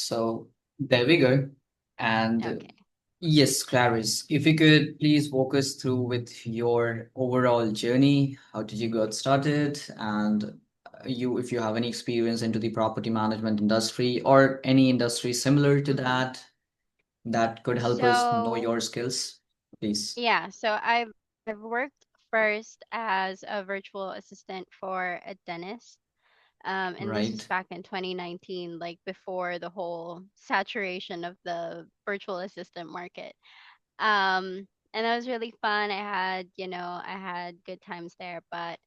So there we go. And Okay. yes, Clarice, if you could please walk us through with your overall journey. How did you got started? And if you have any experience into the property management industry or any industry similar to hmm that, that could help us know So your skills, please. yeah, so I've worked first as a virtual assistant for a dentist. And this was Right. back in 2019, like before the whole saturation of the virtual assistant market. And that was really fun. I had good times there, but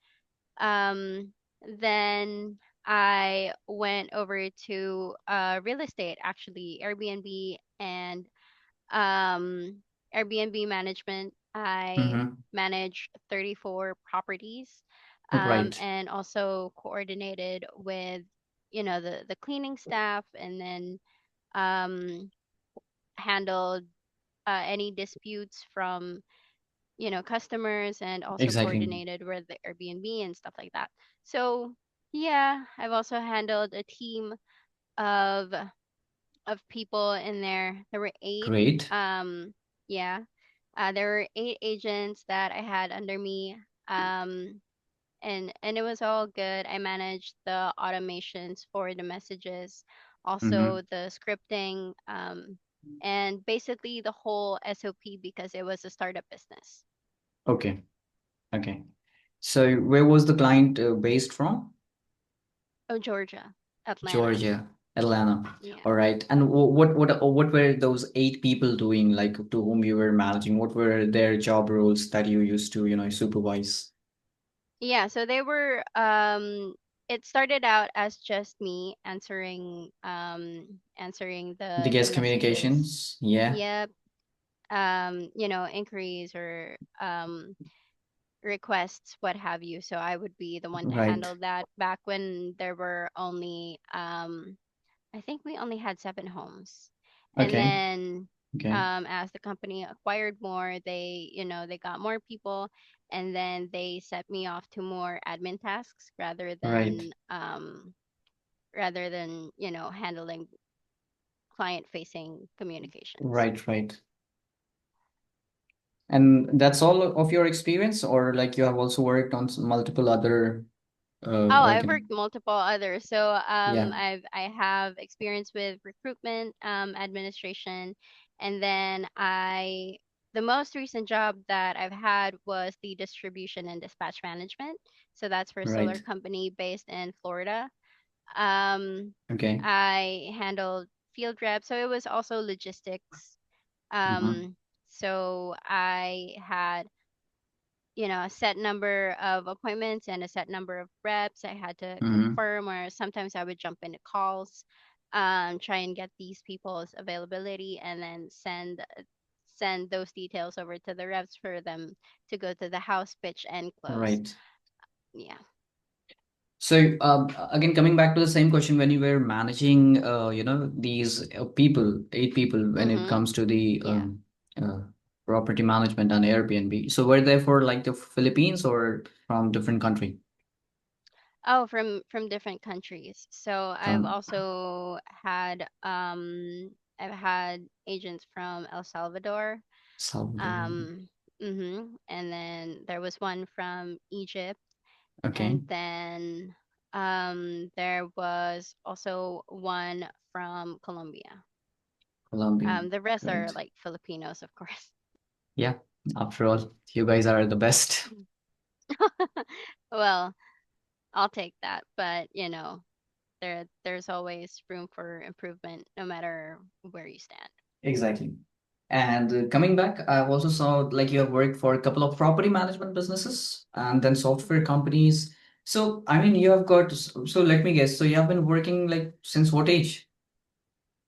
um, then I went over to real estate, actually, Airbnb and um, Airbnb management. I Mm-hmm. managed 34 properties, Right. and also coordinated with, the cleaning staff, and then um, handled any disputes from, customers, and also Exactly. coordinated with the Airbnb and stuff like that. So yeah, I've also handled a team of people in there. There were eight. Great. Yeah, there were eight agents that I had under me. Um, and it was all good. I managed the automations for the messages, Mm-hmm. also the scripting, and basically the whole SOP because it was a startup business. Okay. Okay. So where was the client based from? Oh, Georgia, Atlanta. Georgia, Atlanta. Yeah. All right. And what were those eight people doing, like to whom you were managing? What were their job roles that you used to, supervise? Yeah, so they were it started out as just me answering The the guest messages. communications. Yeah. Yep. Inquiries or requests, what have you. So I would be the one to Right. handle that back when there were only I think we only had 7 homes. And Okay. then Okay. as the company acquired more, they got more people, and then they set me off to more admin tasks Right. rather than, handling client facing communications. Right. Right. And that's all of your experience, or like you have also worked on multiple other, Oh, like, I've worked multiple others. So yeah. I have experience with recruitment, administration, and then the most recent job that I've had was the distribution and dispatch management. So that's for a solar Right. company based in Florida. Um, Okay. I handled field reps, so it was also logistics. Mm-hmm. Um, so I had, a set number of appointments and a set number of reps I had to Mm-hmm. confirm, or sometimes I would jump into calls, try and get these people's availability, and then send those details over to the reps for them to go to the house, pitch, and close. Right. Yeah. So again, coming back to the same question, when you were managing, these people, eight people, when it Mm-hmm. comes to the Yeah. uh, property management and Airbnb, so were they for like the Philippines or from different country? Oh, from different countries. So From I've had agents from El Salvador. Salvador. Um, And then there was one from Egypt, Okay, and then there was also one from Colombia. Colombia. The rest are Great. like Filipinos, of course. Yeah. After all, you guys are the best. Well, I'll take that, but there's always room for improvement no matter where you stand. Exactly. And coming back, I also saw like you have worked for a couple of property management businesses and then software Mhm. companies. So, I mean, you have got, so let me guess. So, you have been working like since what age?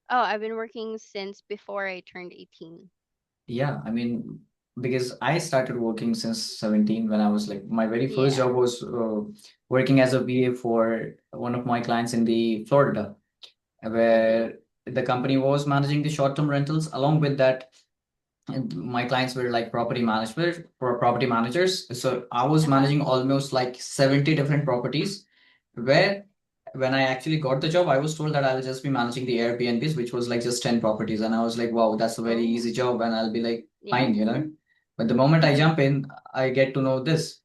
Oh, I've been working since before I turned 18. Yeah, I mean, because I started working since 17 when I was like, my very first Yeah. job was working as a VA for one of my clients in the Florida, Mhm. where the company was managing the short-term rentals. Along with that, and my clients were like property managers. So I was Uh-huh. managing almost like 70 different properties where when I actually got the job, I was told that I'll just be managing the Airbnbs, which was like just 10 properties. And I was like, wow, that's a very Oh, easy job. And I'll be like, yeah. fine, you know. But the moment I jump in, I get to know this.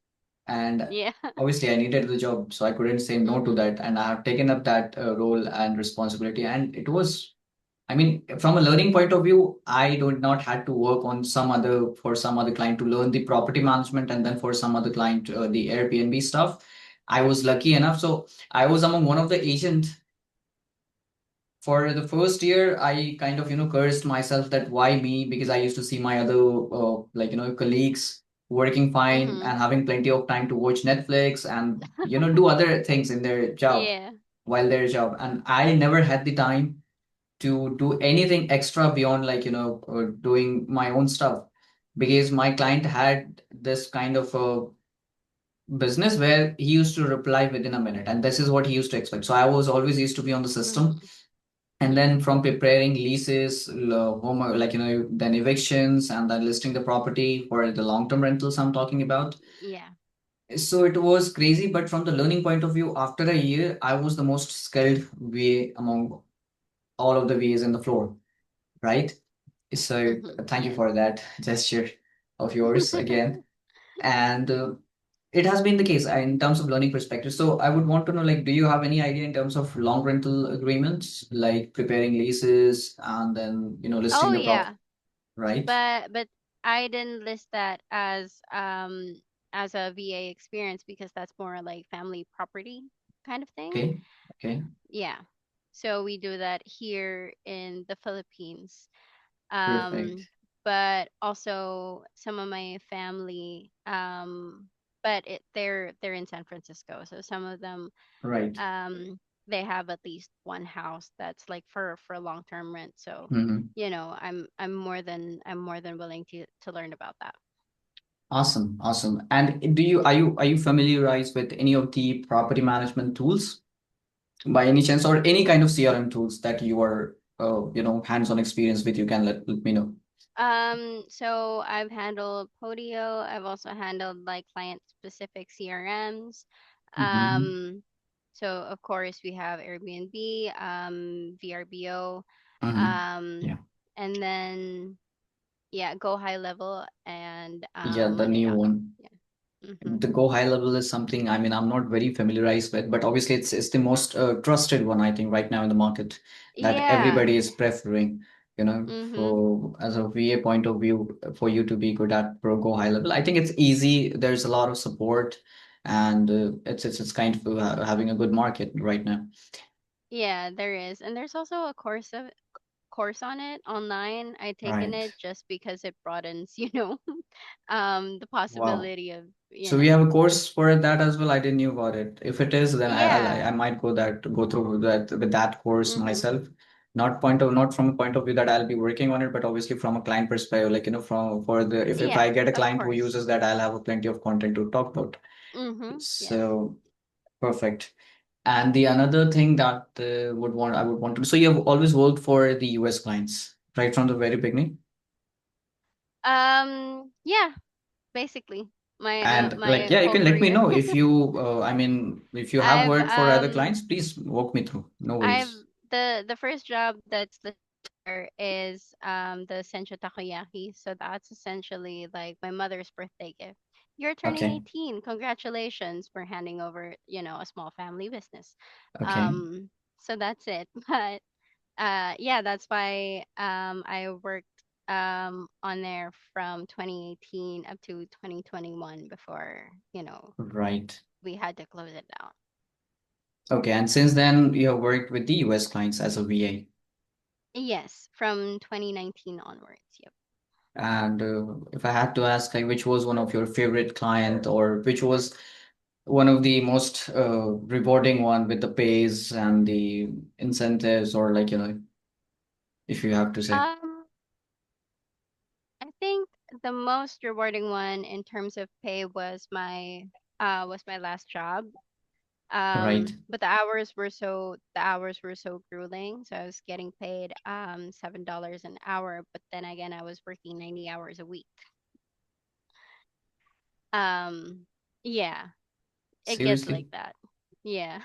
And Yeah. obviously, I needed the job, so I couldn't say no to Mhm. that. And I have taken up that role and responsibility. And it was, I mean, from a learning point of view, I do not had to work on some other client to learn the property management, and then for some other client, the Airbnb stuff. I was lucky enough. So I was among one of the agent for the first year. I kind of, cursed myself that why me, because I used to see my other, colleagues working fine Mhm. and having plenty of time to watch Netflix and, do other things in their job Yeah. while their job. And I never had the time to do anything extra beyond doing my own stuff, because my client had this kind of a business where he used to reply within a minute, and this is what he used to expect. So I was always used to be on the system, Mhm. and Yeah. then from preparing leases, home, then evictions, and then listing the property for the long-term rentals I'm talking about. Yeah. So it was crazy, but from the learning point of view, after a year, I was the most skilled VA among all of the VAs in the floor, right? So Mhm. thank you Yes. for that gesture of yours again. And it has been the case in terms of learning perspective. So I would want to know, like, do you have any idea in terms of long rental agreements, like preparing leases and then, listing Oh the prop, yeah. right? But I didn't list that as a VA experience because that's more like family property kind of thing. Okay. Okay. Yeah. So we do that here in the Philippines. Perfect. Um, but also some of my family, but they're in San Francisco. So some of them, Right. they have at least one house that's like for long term rent. So, Hmm. I'm more than willing to learn about that. Awesome. Awesome. And are you familiarized with any of the property management tools by any chance, or any kind of CRM tools that you are, hands-on experience with? You can let me know. So I've handled Podio. I've also handled like client specific CRMs. Hmm. Um, so of course we have Airbnb, VRBO, Hmm. um, Yeah. and then yeah, Go High Level and Yeah, the Monday new dot com. one. Yeah. Mm-hmm. The Go High Level is something, I mean, I'm not very familiarized with, but obviously it's the most trusted one, I think, right now in the market, that Yeah. everybody is preferring, Mm-hmm. for as a VA point of view, for you to be good at Pro Go High Level. I think it's easy. There's a lot of support, and it's kind of having a good market right now. Yeah, there is. And there's also a course on it online. I taken Right. it just because it broadens, the Wow. possibility of, So we have a course for that as well. I didn't know about it. If it is, then I yeah. might go through that with that course Mhm. myself. Not from a point of view that I'll be working on it, but obviously from a client perspective, like, from for the if Yeah, I get a of client who course. uses that, I'll have a plenty of content to talk about. Mhm. Yes. So perfect. And the another thing that I would want to, so you have always worked for the US clients right from the very beginning. Yeah, basically And like, my yeah, you whole can let me career. know if you, I mean, if you have I've worked for other clients, please walk me through. No I've worries. the first job that's listed there is the Sencho Takoyaki. So that's essentially like my mother's birthday gift. You're turning Okay. 18. Congratulations for handing over, a small family business. Okay. So that's it. But yeah, that's why I worked on there from 2018 up to 2021 before, Right. we had to close it down. Okay. And since then, you have worked with the US clients as a VA. Yes, from 2019 onwards. Yep. And if I had to ask, like, which was one of your favorite client, or which was one of the most rewarding one with the pays and the incentives, or like, if you have to say. Um, I think the most rewarding one in terms of pay was my last job. Right. But the hours were so grueling. So I was getting paid $7 an hour, but then again I was working 90 hours a week. Um, yeah, it gets like Seriously? that. Yeah.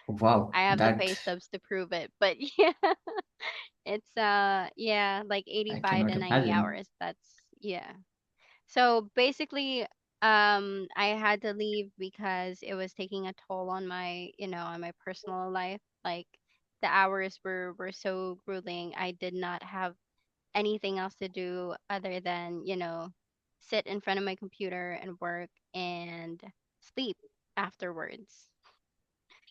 Wow, I have the that pay stubs to prove it. But yeah, it's yeah, like I 85 cannot to 90 imagine. hours. That's yeah. So basically, I had to leave because it was taking a toll on my, on my personal life. Like the hours were so grueling. I did not have anything else to do other than, sit in front of my computer and work and sleep afterwards,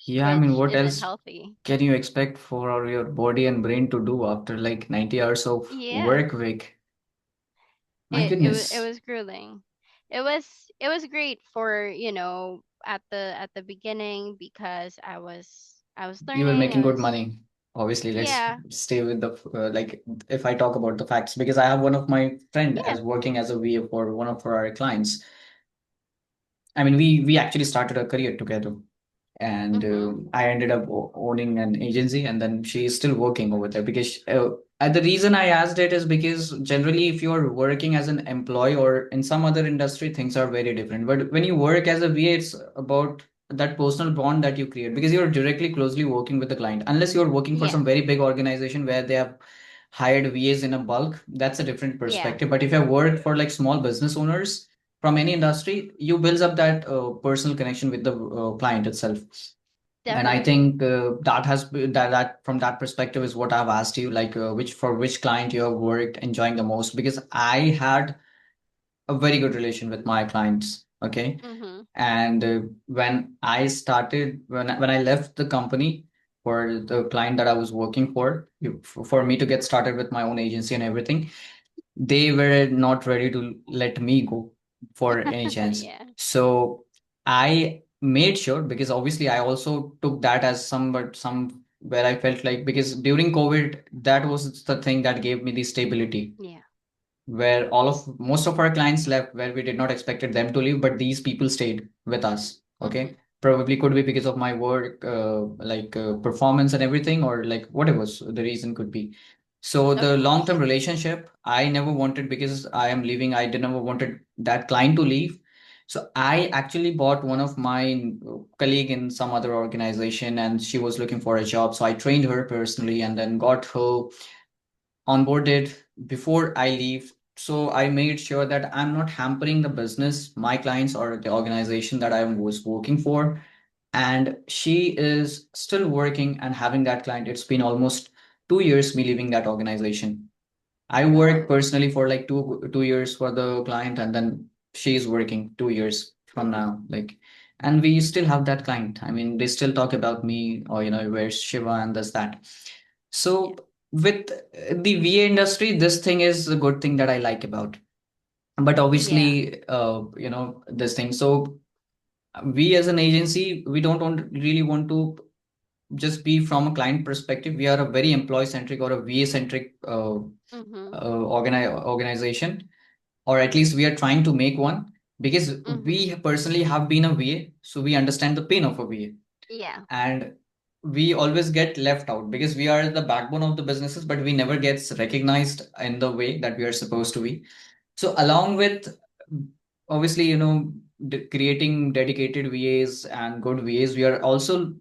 Yeah, I mean, which what isn't else healthy. can you expect for your body and brain to do after like 90 hours of Yeah. work week? My It goodness. was grueling. It was great for, at the beginning because I was You were learning. making I good was money. Obviously, let's Yeah. stay with the like if I talk about the facts because I have one of my friend Yeah. as working as a VA for one of our clients. I mean, we actually started a career together, and Mhm. I ended up owning an agency, and then she is still working over there because the reason I asked it is because generally, if you're working as an employee or in some other industry, things are very different. But when you work as a VA, it's about that personal bond that you create because you're directly closely working with the client. Unless you're working for Yeah. some very big organization where they have hired VAs in a bulk, that's a different Yeah. perspective. But if you have worked for like small business owners from any industry, you builds up that personal connection with the client itself. And I Definitely. think that from that perspective is what I've asked you, like which client you have worked enjoying the most, because I had a very good relation with my clients. Okay. Mhm. And when I left the company for the client that I was working for, for me to get started with my own agency and everything, they were not ready to let me go for any chance. Yeah. So I made sure, because obviously I also took that as some where I felt like, because during COVID, that was the thing that gave me the stability, Yeah. where most of our clients left, where we did not expected them to leave, but these people stayed with us. Mhm. Okay, probably could be because of my work, performance and everything, or like whatever the reason could be. So Of the long term course. relationship I never wanted, because I am leaving, I did never wanted that client to leave. So I actually bought one of my colleague in some other organization, and she was looking for a job, so I trained her personally and then got her onboarded before I leave. So I made sure that I'm not hampering the business, my clients, or the organization that I was working for. And she is still working and having that client. It's been almost 2 years me leaving that organization. I worked Oh. personally for like two years for the client, and then she's working 2 years from Mhm. now. Like, and we still have that client. I mean, they still talk about me, or where's Shiva and this that. Yeah. So with the VA industry, this thing is a good thing that I like about. But Yeah. obviously, this thing. So we as an agency, we don't really want to just be from a client perspective. We are a very employee centric or a VA centric Mhm. organization, or at least we are trying to make one, because Mhm. we personally have been a VA, so we understand the pain of a VA. Yeah. And we always get left out because we are the backbone of the businesses, but we never gets recognized in the way that we are supposed to be. So along with, obviously, creating dedicated VAs and good VAs, we are also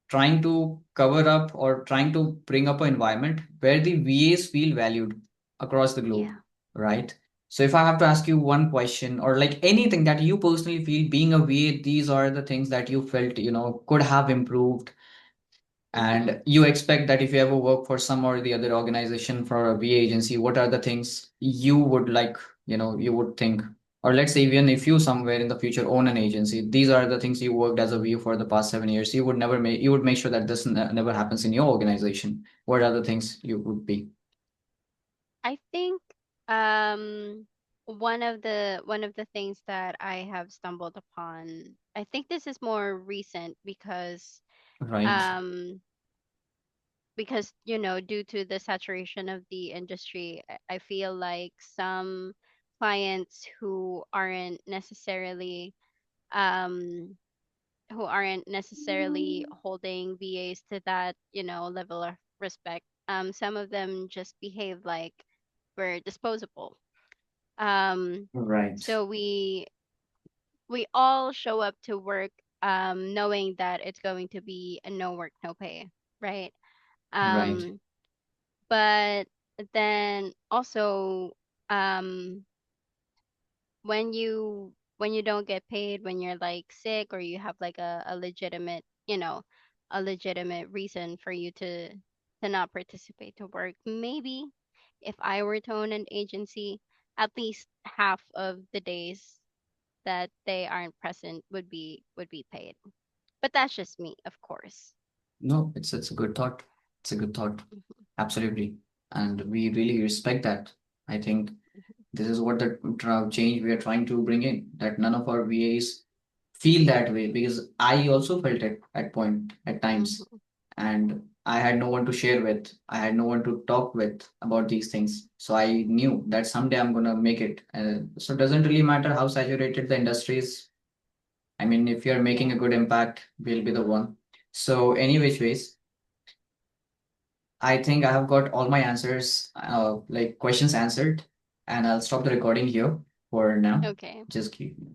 trying to cover up or trying to bring up an environment where the VAs feel valued across the globe, Yeah. right? So if I have to ask you one question, or like anything that you personally feel being a VA, these are the things that you felt, could have improved, Mhm. and you expect that if you ever work for some or the other organization for a VA agency, what are the things you would like, you would think, or let's say even if you somewhere in the future own an agency, these are the things you worked as a VA for the past 7 years. You would make sure that this never happens in your organization. What are the things you would be? I think um one of the things that I have stumbled upon, I think this is more recent Right. um because due to the saturation of the industry, I feel like some clients um who aren't necessarily holding VAs to that, level of respect. Some of them just behave like we're disposable. Um, Right. so we all show up to work knowing that it's going to be a no work, no pay, right? Right. Um, but then also, um, when you don't get paid, when you're like sick or you have like a legitimate, a legitimate reason for you to not participate to work, maybe if I were to own an agency, at least half of the days that they aren't present would be paid. But that's just me, of course. No, it's a good thought. It's a good thought. Mhm, Absolutely. And we really respect that. I think this is what the change we are trying to bring in, that none of our VAs feel that way, because I also felt it at point at times, mhm. and I had no one to share with. I had no one to talk with about these things. So I knew that someday I'm gonna make it. So it doesn't really matter how saturated the industry is. I mean, if you're making a Yeah. good impact, we'll be the one. So any which ways, I think I have got all my answers, like questions answered, and I'll stop the recording here for now. Okay. Just keep